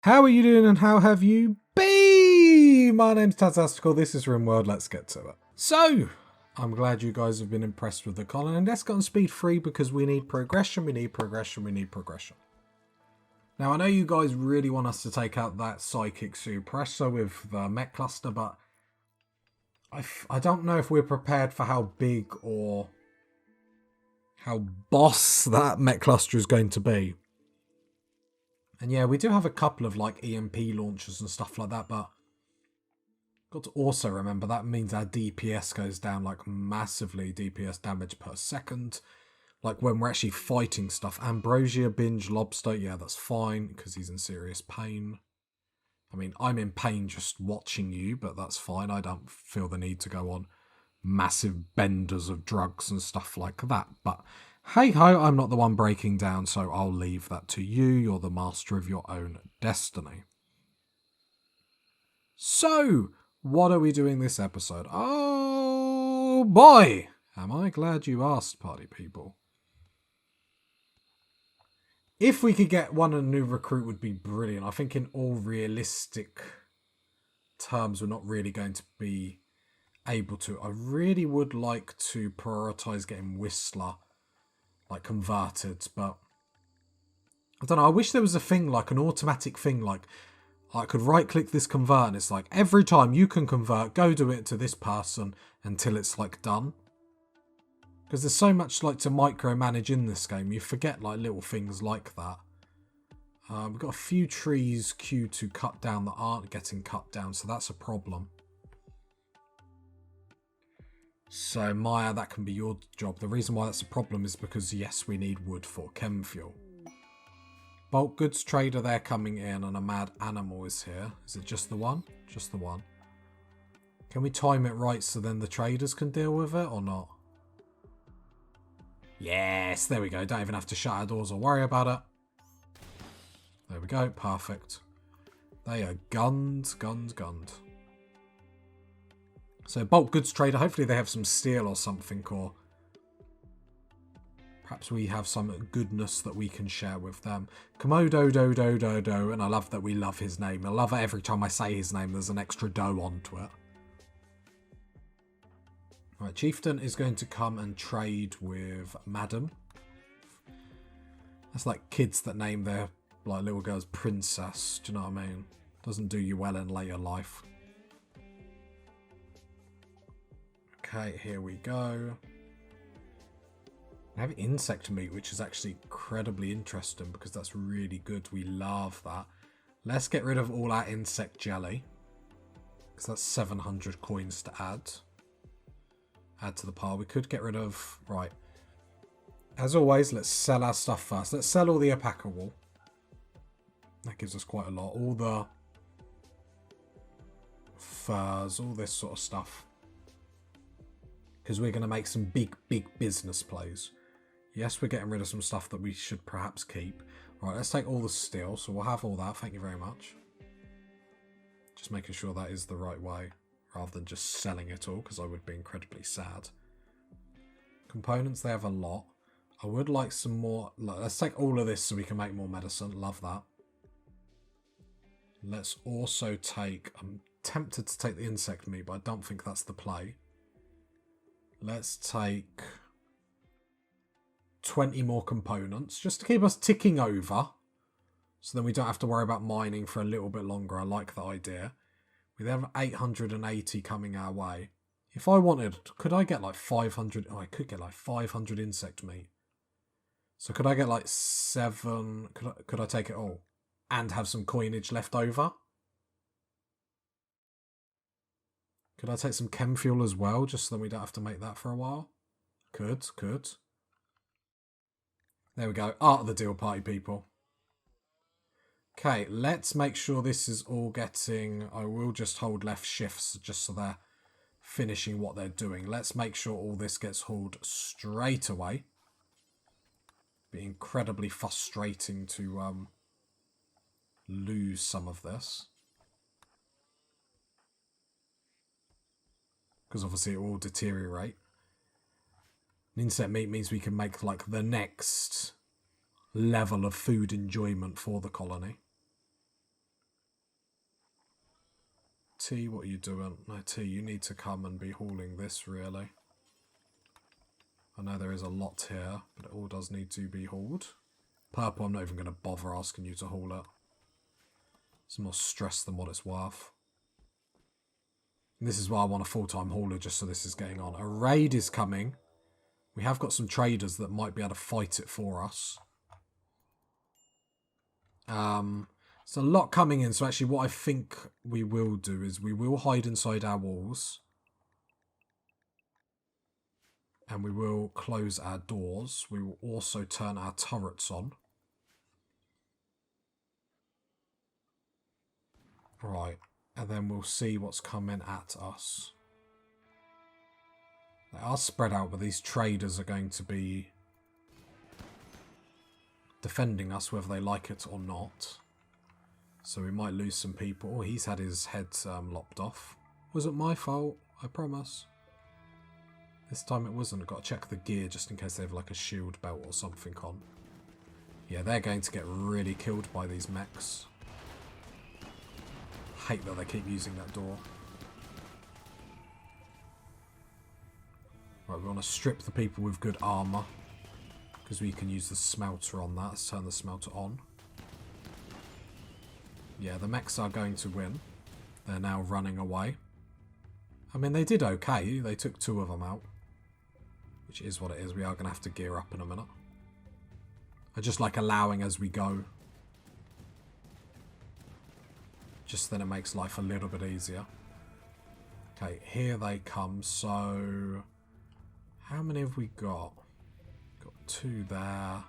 How are you doing and how have you been? My name's Tazastical, this is Rimworld, let's get to it. So, I'm glad you guys have been impressed with the colony, and let's get on speed 3 because we need progression, we need progression, we need progression. Now, I know you guys really want us to take out that psychic suppressor with the mech cluster, but I don't know if we're prepared for how big or how boss that mech cluster is going to be. And yeah, we do have a couple of like EMP launchers and stuff like that, but got to also remember that means our DPS goes down like massively, DPS damage per second. Like when we're actually fighting stuff. Ambrosia, Binge, Lobster, yeah, that's fine because he's in serious pain. I mean, I'm in pain just watching you, but that's fine. I don't feel the need to go on massive benders of drugs and stuff like that. But hey ho, I'm not the one breaking down, so I'll leave that to you. You're the master of your own destiny. So, what are we doing this episode? Oh boy! Am I glad you asked, party people. If we could get one a new recruit would be brilliant. I think in all realistic terms, we're not really going to be able to. I really would like to prioritize getting Whistler like converted, but I don't know. I wish there was a thing like an automatic thing, like I could right click this convert and it's like every time you can convert, go do it to this person until it's like done. Because there's so much like to micromanage in this game, you forget like little things like that. We've got a few trees queued to cut down that aren't getting cut down, so that's a problem. So Maya, that can be your job. The reason why that's a problem is because yes, we need wood for chem fuel. Bulk goods trader, they're coming in, and a mad animal is here. Is it just the one? Just the one. Can we time it right so then the traders can deal with it or not? Yes, there we go. Don't even have to shut our doors or worry about it. There we go. Perfect. They are gunned. So bulk goods trader, hopefully they have some steel or something, or perhaps we have some goodness that we can share with them. Komodo do, and I love that we love his name. I love it every time I say his name, there's an extra do onto it. Right, Chieftain is going to come and trade with Madam. That's like kids that name their like little girls Princess, do you know what I mean? Doesn't do you well in later life. Okay, here we go. I have insect meat, which is actually incredibly interesting because that's really good. We love that. Let's get rid of all our insect jelly because that's 700 coins to add to the pile. We could get rid of... Right. As always, let's sell our stuff first. Let's sell all the alpaca wool. That gives us quite a lot. All the furs, all this sort of stuff. Because we're going to make some big business plays. Yes, we're getting rid of some stuff that we should perhaps keep. Right, let's take all the steel. So we'll have all that. Thank you very much. Just making sure that is the right way. Rather than just selling it all, because I would be incredibly sad. Components, they have a lot. I would like some more... Let's take all of this so we can make more medicine. Love that. Let's also take... I'm tempted to take the insect meat, but I don't think that's the play. Let's take 20 more components, just to keep us ticking over. So then we don't have to worry about mining for a little bit longer. I like that idea. We have 880 coming our way. If I wanted, could I get like 500? Oh, I could get like 500 insect meat. So could I get like 7? Could I take it all? And have some coinage left over? Could I take some chem fuel as well, just so that we don't have to make that for a while? Could. There we go. Art of the deal, party people. Okay, let's make sure this is all getting... I will just hold left shifts just so they're finishing what they're doing. Let's make sure all this gets hauled straight away. Be incredibly frustrating to lose some of this. Because obviously it will deteriorate. Insect meat means we can make like the next level of food enjoyment for the colony. T, what are you doing? No, T, you need to come and be hauling this, really. I know there is a lot here, but it all does need to be hauled. Purple, I'm not even going to bother asking you to haul it. It's more stress than what it's worth. And this is why I want a full-time hauler, just so this is getting on. A raid is coming. We have got some traders that might be able to fight it for us. There's a lot coming in, so actually what I think we will do is we will hide inside our walls. And we will close our doors. We will also turn our turrets on. Right, and then we'll see what's coming at us. They are spread out, but these traders are going to be defending us whether they like it or not. So we might lose some people. Oh, he's had his head lopped off. Wasn't my fault, I promise. This time it wasn't. I've got to check the gear just in case they have like a shield belt or something on. Yeah, they're going to get really killed by these mechs. Hate that they keep using that door. Right, we want to strip the people with good armour, because we can use the smelter on that. Let's turn the smelter on. Yeah, the mechs are going to win. They're now running away. I mean, they did okay. They took 2 of them out. Which is what it is. We are going to have to gear up in a minute. I just like allowing as we go. Just then it makes life a little bit easier. Okay, here they come. So, how many have we got? Got 2 there.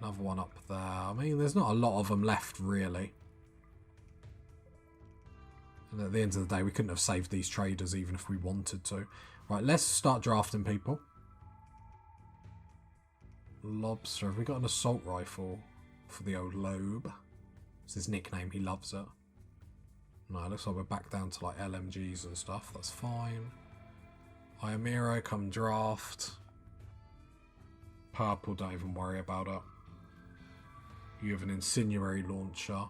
Another one up there. I mean, there's not a lot of them left, really. And at the end of the day, we couldn't have saved these traders even if we wanted to. Right, let's start drafting people. Lobster. Have we got an assault rifle for the old Loeb? It's his nickname. He loves it. No, it looks like we're back down to like LMGs and stuff. That's fine. Iamiro, come draft. Purple, don't even worry about it. You have an incendiary launcher.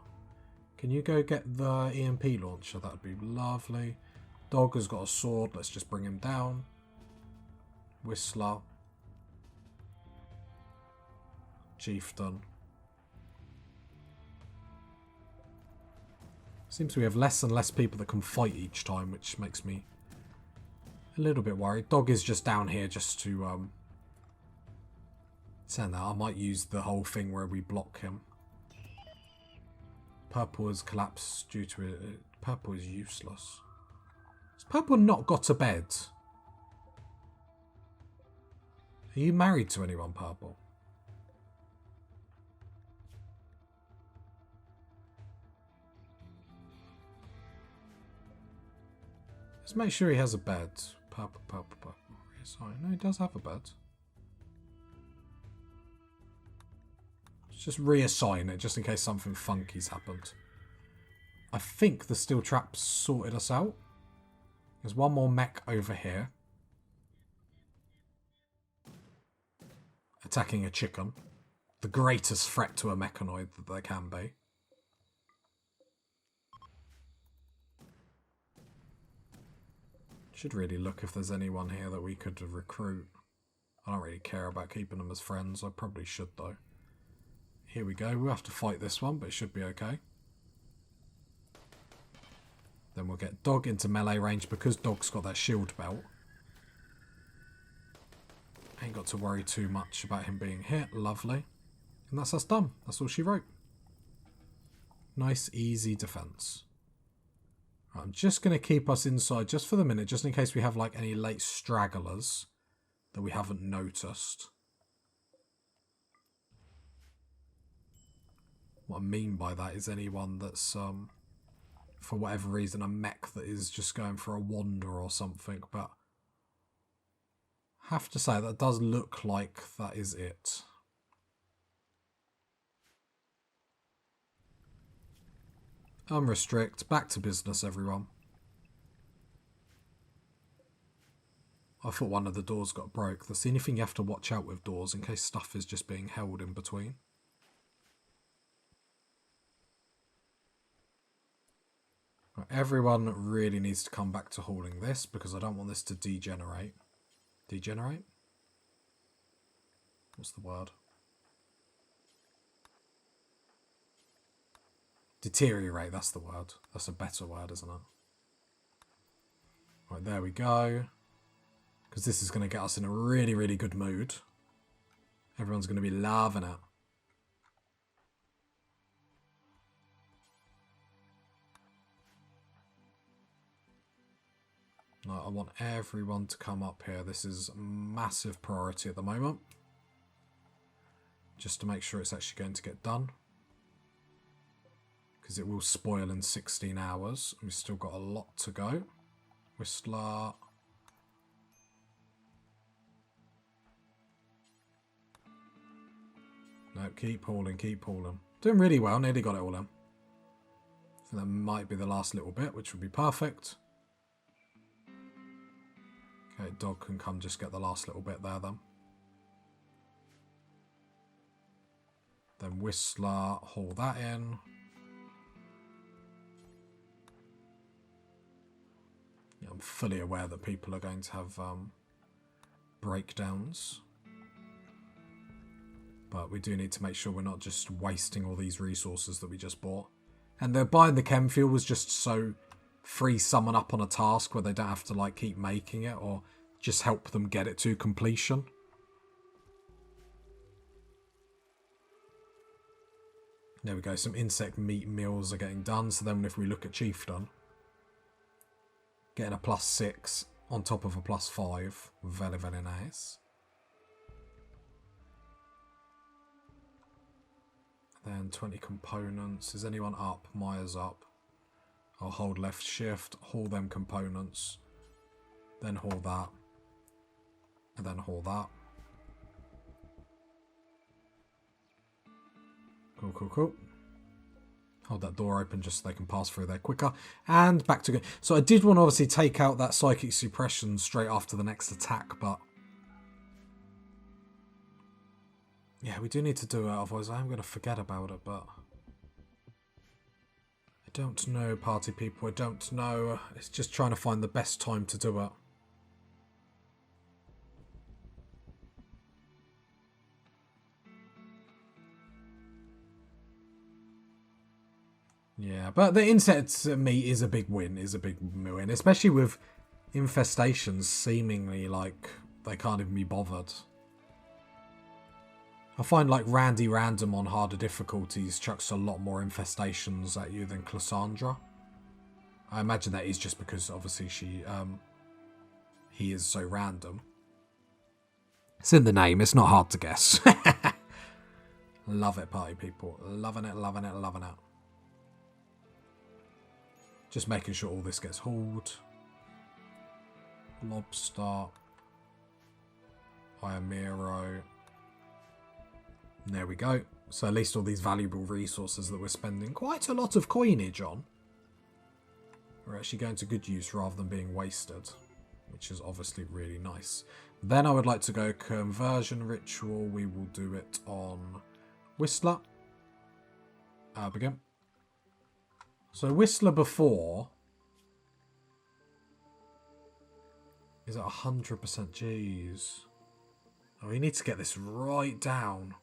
Can you go get the EMP launcher? That would be lovely. Dog has got a sword. Let's just bring him down. Whistler. Chieftain. Seems we have less and less people that can fight each time, which makes me a little bit worried. Dog is just down here just to send that. I might use the whole thing where we block him. Purple has collapsed due to it. Purple is useless. Has Purple not got a bed? Are you married to anyone, Purple? Let's make sure he has a bed. Purple, purple, purple. Reassign. No, he does have a bed. Let's just reassign it, just in case something funky's happened. I think the steel traps sorted us out. There's one more mech over here. Attacking a chicken. The greatest threat to a mechanoid that there can be. Should really look if there's anyone here that we could recruit. I don't really care about keeping them as friends. I probably should though. Here we go. We'll have to fight this one, but it should be okay. Then we'll get Dog into melee range because Dog's got that shield belt. Ain't got to worry too much about him being hit. Lovely. And that's us done. That's all she wrote. Nice, easy defense. I'm just going to keep us inside just for the minute, just in case we have like any late stragglers that we haven't noticed. What I mean by that is anyone that's, for whatever reason, a mech that is just going for a wander or something, but I have to say that does look like that is it. Unrestrict, back to business everyone. I thought one of the doors got broke. That's the only thing you have to watch out with doors in case stuff is just being held in between. Everyone really needs to come back to hauling this because I don't want this to degenerate. Degenerate? What's the word? Deteriorate, that's the word. That's a better word, isn't it? Right, there we go. Because this is going to get us in a really, really good mood. Everyone's going to be loving it. I want everyone to come up here. This is a massive priority at the moment. Just to make sure it's actually going to get done. Because it will spoil in 16 hours. We've still got a lot to go. Whistler. No, keep hauling, keep hauling. Doing really well, nearly got it all in. So that might be the last little bit, which would be perfect. Okay, dog can come just get the last little bit there then. Then Whistler, haul that in. Yeah, I'm fully aware that people are going to have breakdowns. But we do need to make sure we're not just wasting all these resources that we just bought. And the buying the chem fuel was just so free someone up on a task where they don't have to like keep making it or just help them get it to completion. There we go, some insect meat meals are getting done. So then if we look at Chieftain, getting a +6 on top of a +5. Very, very nice. Then 20 components. Is anyone up? Maya's up. I'll hold left shift, haul them components. Then haul that. And then haul that. Cool, cool, cool. Hold that door open just so they can pass through there quicker. And back to go. So I did want to obviously take out that psychic suppression straight after the next attack, but yeah, we do need to do it, otherwise I am going to forget about it, but I don't know, party people, I don't know. It's just trying to find the best time to do it. Yeah, but the insect meat is a big win, especially with infestations seemingly like they can't even be bothered. I find like Randy Random on harder difficulties chucks a lot more infestations at you than Cassandra. I imagine that is just because obviously he is so random. It's in the name, it's not hard to guess. Love it, party people. Loving it, loving it, loving it. Just making sure all this gets hauled. Lobster. Iamiro. There we go. So at least all these valuable resources that we're spending quite a lot of coinage on are actually going to good use rather than being wasted, which is obviously really nice. Then I would like to go conversion ritual. We will do it on Whistler. Begin. So Whistler before is at 100%. Jeez. Oh, we need to get this right down.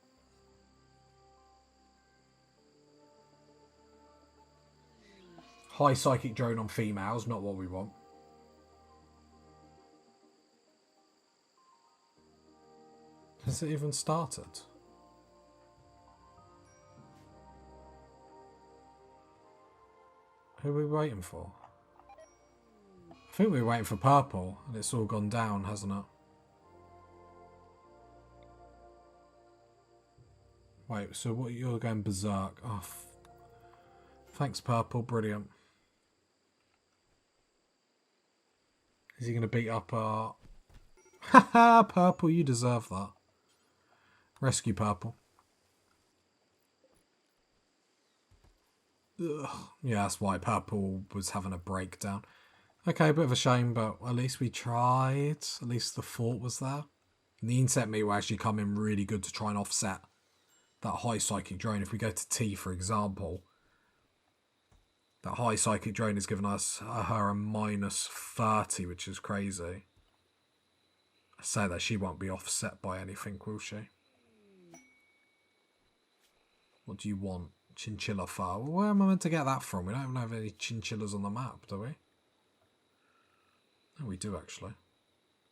High psychic drone on females, not what we want. Has it even started? Who are we waiting for? I think we're waiting for purple, and it's all gone down, hasn't it? Wait, so what, you're going berserk? Oh, thanks, purple, brilliant. Is he going to beat up our... Haha, purple, you deserve that. Rescue purple. Ugh. Yeah, that's why purple was having a breakdown. Okay, a bit of a shame, but at least we tried. At least the thought was there. And the insect meat will actually come in really good to try and offset that high psychic drone. If we go to T, for example, That high psychic drain has given us her a -30, which is crazy. I say that she won't be offset by anything, will she? What do you want? Chinchilla fur. Well, where am I meant to get that from? We don't even have any chinchillas on the map, do we? Oh, we do actually.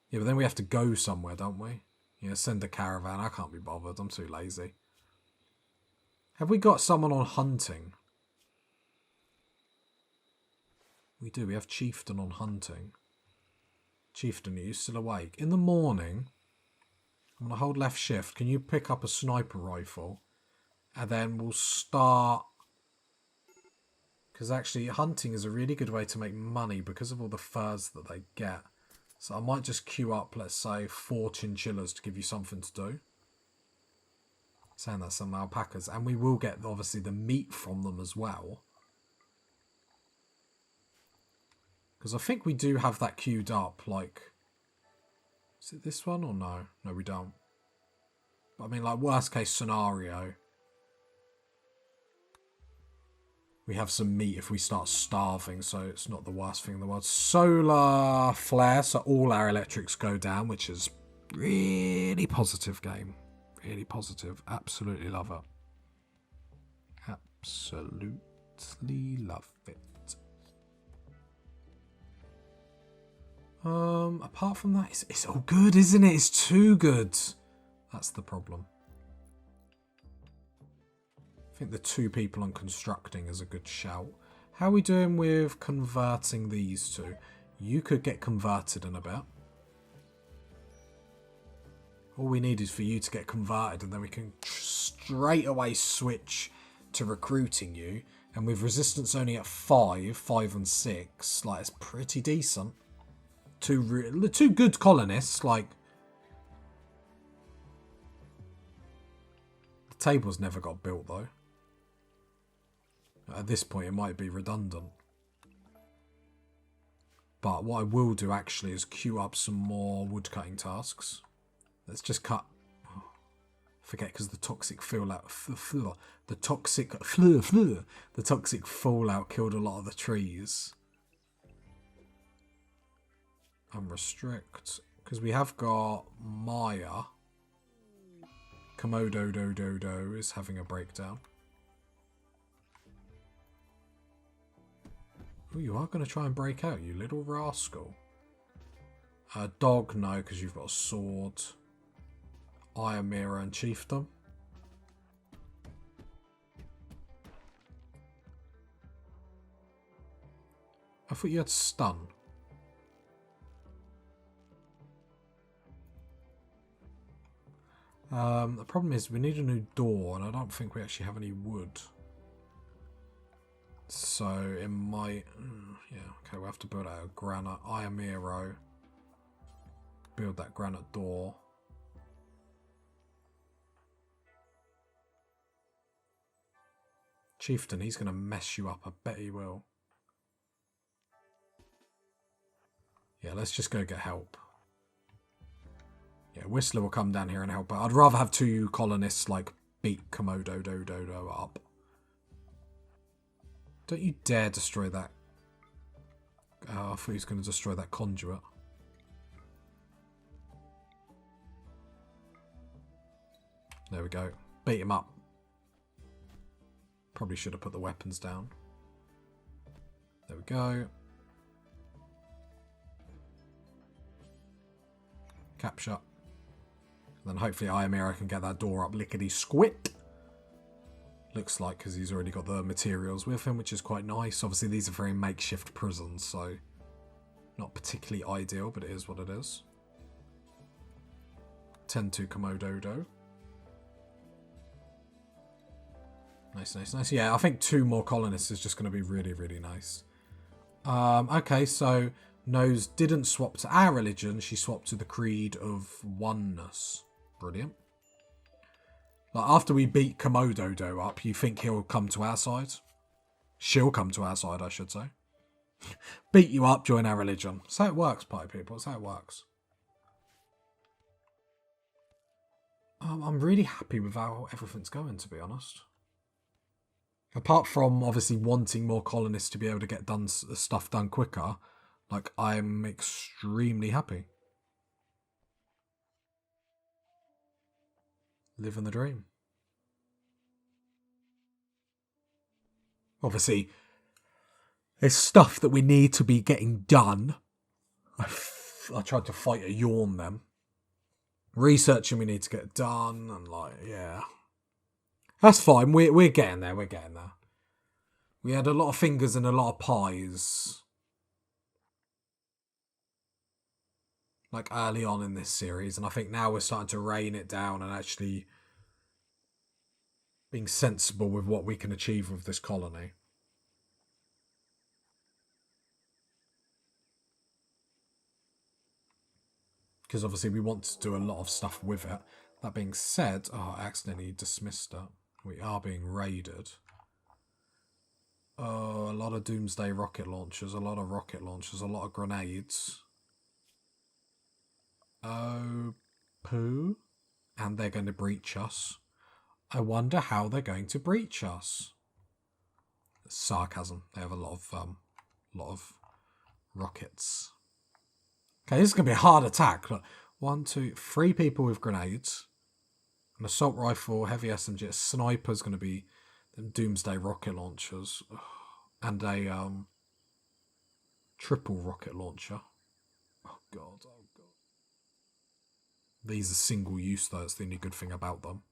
Yeah, but then we have to go somewhere, don't we? Yeah, send a caravan. I can't be bothered. I'm too lazy. Have we got someone on hunting? We do. We have Chieftain on hunting. Chieftain, are you still awake? In the morning, I'm going to hold left shift. Can you pick up a sniper rifle? And then we'll start... Because actually, hunting is a really good way to make money because of all the furs that they get. So I might just queue up, let's say, 4 chinchillas to give you something to do. Saying that's some alpacas. And we will get, obviously, the meat from them as well. Because I think we do have that queued up, like... Is it this one or no? No, we don't. But I mean, like, worst case scenario... We have some meat if we start starving, so it's not the worst thing in the world. Solar flare, so all our electrics go down, which is really positive game. Really positive. Absolutely love it. Absolutely love it. Apart from that, it's all good, isn't it? It's too good. That's the problem. I think the 2 people on constructing is a good shout. How are we doing with converting these 2? You could get converted in a bit. All we need is for you to get converted and then we can straight away switch to recruiting you. And with resistance only at 5, 5 and 6, like, it's pretty decent. 2 good colonists, like... The table's never got built though. At this point, it might be redundant. But what I will do actually is queue up some more woodcutting tasks. Let's just cut. Oh, forget because the toxic fallout, the toxic fallout killed a lot of the trees. Unrestrict because we have got Maya. Komodo do is having a breakdown. Oh, you are going to try and break out, you little rascal. Dog, no, because you've got a sword. Iron Mirror and Chieftain. I thought you had stun. The problem is we need a new door, and I don't think we actually have any wood. So it might... yeah, okay, we'll have to build out a granite. Iron Miro. Build that granite door. Chieftain, he's going to mess you up. I bet he will. Yeah, let's just go get help. Yeah, Whistler will come down here and help. But I'd rather have 2 colonists, like, beat Komodo Dodo up. Don't you dare destroy that. Oh, I thought he was going to destroy that conduit. There we go. Beat him up. Probably should have put the weapons down. There we go. Capture. And then hopefully Iamira can get that door up lickety-squit. Looks like, because he's already got the materials with him, which is quite nice. Obviously, these are very makeshift prisons, so not particularly ideal, but it is what it is. 10-2 Komodo. Nice, nice, nice. Yeah, I think 2 more colonists is just going to be really, really nice. Okay, so Nose didn't swap to our religion. She swapped to the creed of oneness. Brilliant. Like, after we beat Komodo up, you think he'll come to our side? She'll come to our side, I should say. Beat you up, join our religion. That's how it works, party people. That's how it works. I'm really happy with how everything's going, to be honest. Apart from obviously wanting more colonists to be able to get stuff done quicker, like, I'm extremely happy. Living the dream. Obviously, there's stuff that we need to be getting done. I tried to fight a yawn then. Researching we need to get done, and like, yeah. That's fine, we're getting there, we're getting there. We had a lot of fingers and a lot of pies. Like, early on in this series, and I think now we're starting to rein it down and actually being sensible with what we can achieve with this colony. Because obviously we want to do a lot of stuff with it. That being said, I accidentally dismissed it. We are being raided. Oh, a lot of doomsday rocket launchers, a lot of rocket launchers, a lot of grenades. Oh, poo. And they're going to breach us. I wonder how they're going to breach us. Sarcasm. They have a lot of rockets. Okay, this is going to be a hard attack. Look, 1, 2, 3 people with grenades. An assault rifle, heavy SMG. A sniper's going to be them doomsday rocket launchers. And a triple rocket launcher. Oh god, oh god. These are single use though, it's the only good thing about them.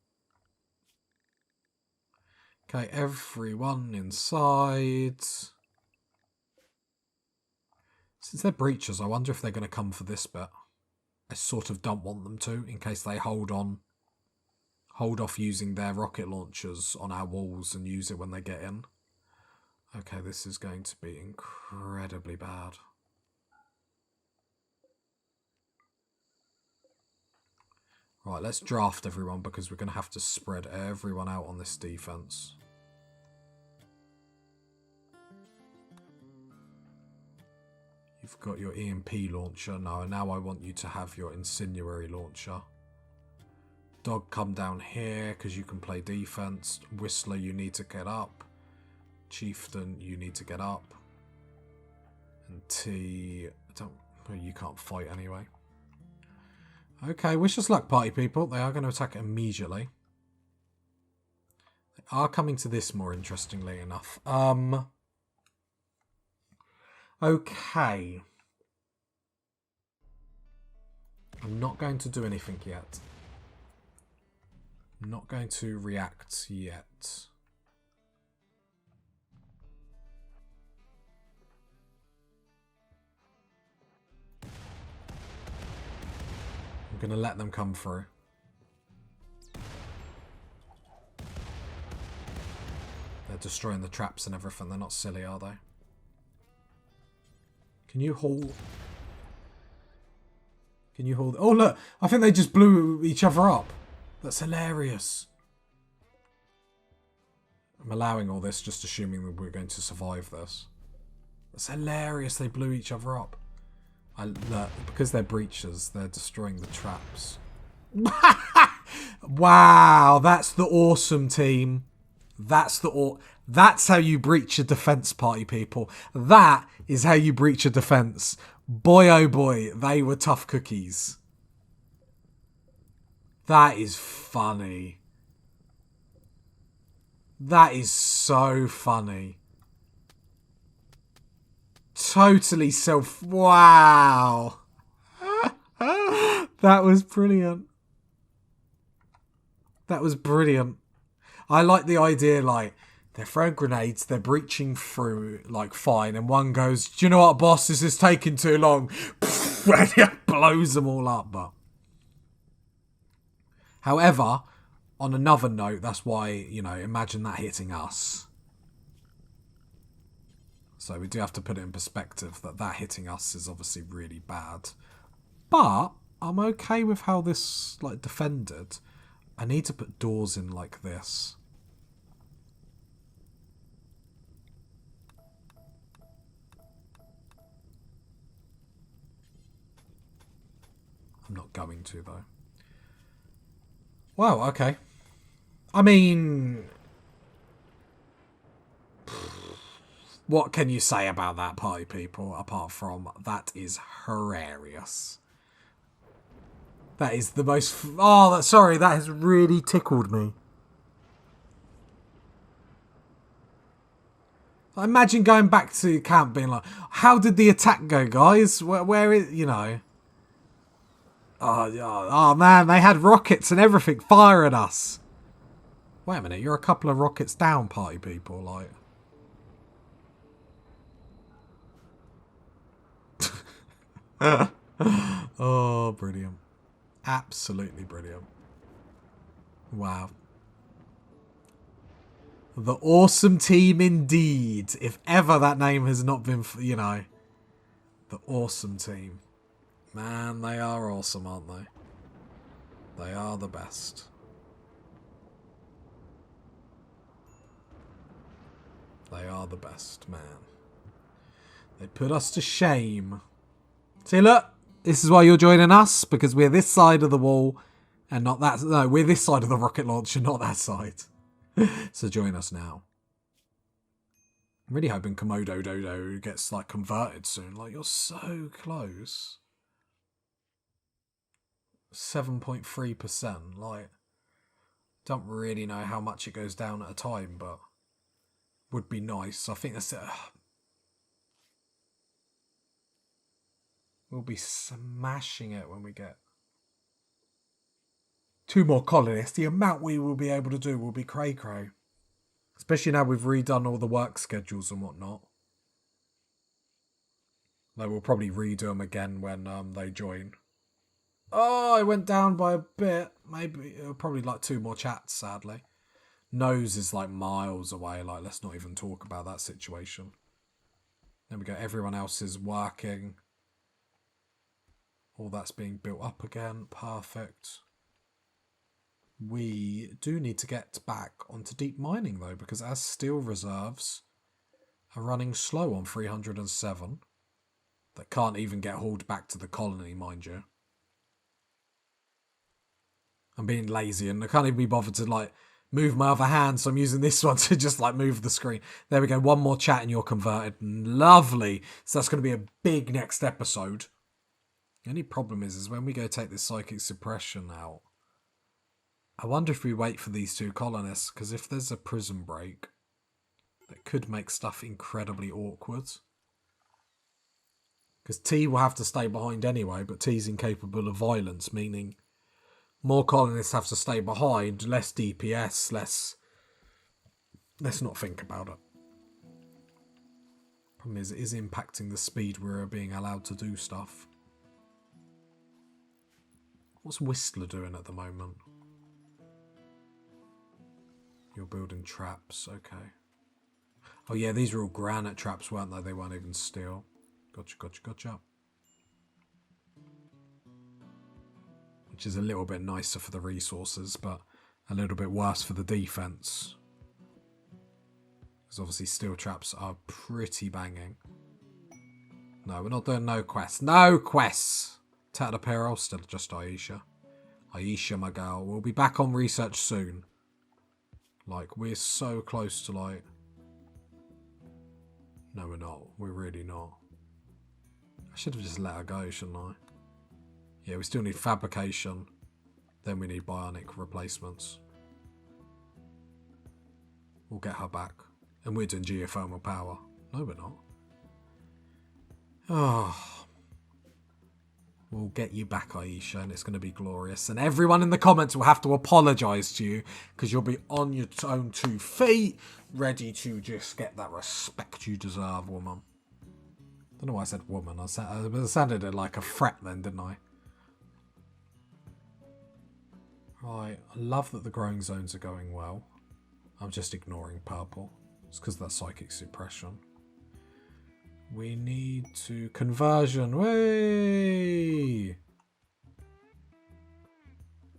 Okay, everyone inside. Since they're breachers, I wonder if they're going to come for this bit. I sort of don't want them to, in case they hold off using their rocket launchers on our walls and use it when they get in. Okay, this is going to be incredibly bad. Right, let's draft everyone because we're going to have to spread everyone out on this defense. You've got your EMP launcher. No, now I want you to have your incendiary launcher. Dog, come down here because you can play defense. Whistler, you need to get up. Chieftain, you need to get up. And T, you can't fight anyway. Okay, wish us luck, party people. They are going to attack immediately. They are coming to this more interestingly enough. Okay. I'm not going to do anything yet. I'm not going to react yet. I'm going to let them come through. They're destroying the traps and everything. They're not silly, are they? Can you haul? Can you hold? Oh, look. I think they just blew each other up. That's hilarious. I'm allowing all this, just assuming that we're going to survive this. That's hilarious. They blew each other up. Look, because they're breachers, they're destroying the traps. Wow, that's the awesome team. That's how you breach a defense, party people. That is how you breach a defense. Boy, oh boy, they were tough cookies. That is funny. That is so funny. Totally wow. That was brilliant. That was brilliant. I like the idea, like, they're throwing grenades, they're breaching through, like, fine, and one goes, do you know what, boss, this is taking too long. And it blows them all up, but... However, on another note, that's why, you know, imagine that hitting us. So we do have to put it in perspective that hitting us is obviously really bad. But I'm okay with how this, like, defended. I need to put doors in like this. I'm not going to, though. Wow, okay. I mean... What can you say about that, party people, apart from that is hilarious? That is the most... Oh, sorry, that has really tickled me. Imagine going back to camp being like, how did the attack go, guys? Where is, you know... Oh, man, they had rockets and everything firing us. Wait a minute, you're a couple of rockets down, party people, like... Oh, brilliant. Absolutely brilliant. Wow. The awesome team indeed. If ever that name has not been, you know. The awesome team. Man, they are awesome, aren't they? They are the best. They are the best, man. They put us to shame. See, look. This is why you're joining us, because we're this side of the wall and not that. No, we're this side of the rocket launcher, not that side. So join us now. I'm really hoping Komodo Dodo gets, like, converted soon. Like, you're so close. 7.3%. Like, don't really know how much it goes down at a time, but would be nice. I think that's it. We'll be smashing it when we get 2 more colonists. The amount we will be able to do will be cray-cray. Especially now we've redone all the work schedules and whatnot. They will probably redo them again when they join. Oh, I went down by a bit. Maybe, probably like 2 more chats, sadly. Nose is like miles away. Like, let's not even talk about that situation. There we go. Everyone else is working. All that's being built up again. Perfect. We do need to get back onto deep mining, though, because as steel reserves are running slow on 307, that can't even get hauled back to the colony, mind you. I'm being lazy and I can't even be bothered to, like, move my other hand, so I'm using this one to just, like, move the screen. There we go. 1 more chat and you're converted. Lovely. So that's going to be a big next episode. The only problem is when we go take this psychic suppression out, I wonder if we wait for these 2 colonists, because if there's a prison break, that could make stuff incredibly awkward. Because T will have to stay behind anyway, but T's incapable of violence, meaning more colonists have to stay behind, less DPS, less... Let's not think about it. Problem is, it is impacting the speed we're being allowed to do stuff. What's Whistler doing at the moment? You're building traps, okay. Oh yeah, these are all granite traps, weren't they? They weren't even steel. Gotcha. Which is a little bit nicer for the resources, but a little bit worse for the defense. Because obviously steel traps are pretty banging. No, we're not doing no quests. No quests! Tattered apparel, still just Aisha. Aisha, my girl. We'll be back on research soon. Like, we're so close to, like... No, we're not. We're really not. I should have just let her go, shouldn't I? Yeah, we still need fabrication. Then we need bionic replacements. We'll get her back. And we're doing geothermal power. No, we're not. Oh... We'll get you back, Aisha, and it's going to be glorious. And everyone in the comments will have to apologise to you because you'll be on your own 2 feet, ready to just get that respect you deserve, woman. Don't know why I said woman. I sounded like a threat then, didn't I? Right, I love that the growing zones are going well. I'm just ignoring purple. It's because of that psychic suppression. We need to... Conversion. Way.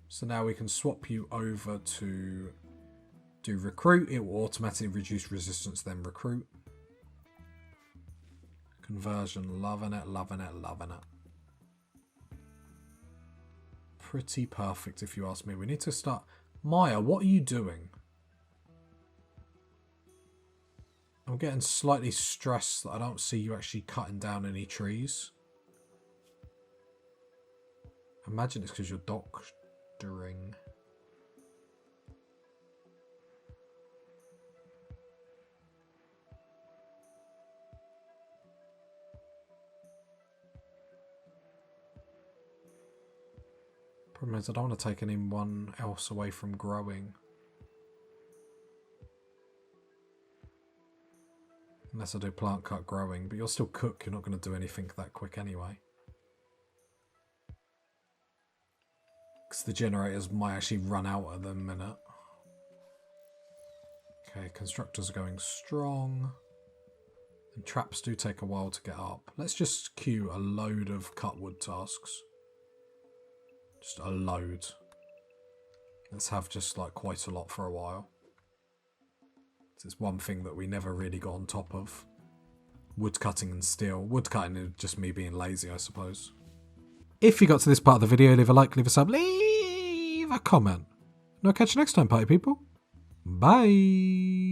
So now we can swap you over to do recruit. It will automatically reduce resistance, then recruit. Conversion. Loving it. Pretty perfect if you ask me. We need to start... Maya, what are you doing? I'm getting slightly stressed that I don't see you actually cutting down any trees. Imagine it's because you're doctoring. Problem is I don't want to take anyone else away from growing. Unless I do plant cut growing, but you'll still cook, you're not going to do anything that quick anyway. Because the generators might actually run out at the minute. Okay, constructors are going strong. And traps do take a while to get up. Let's just queue a load of cut wood tasks. Just a load. Let's have just like quite a lot for a while. It's one thing that we never really got on top of. Wood cutting and steel. Wood cutting is just me being lazy, I suppose. If you got to this part of the video, leave a like, leave a sub, leave a comment. And I'll catch you next time, party people. Bye.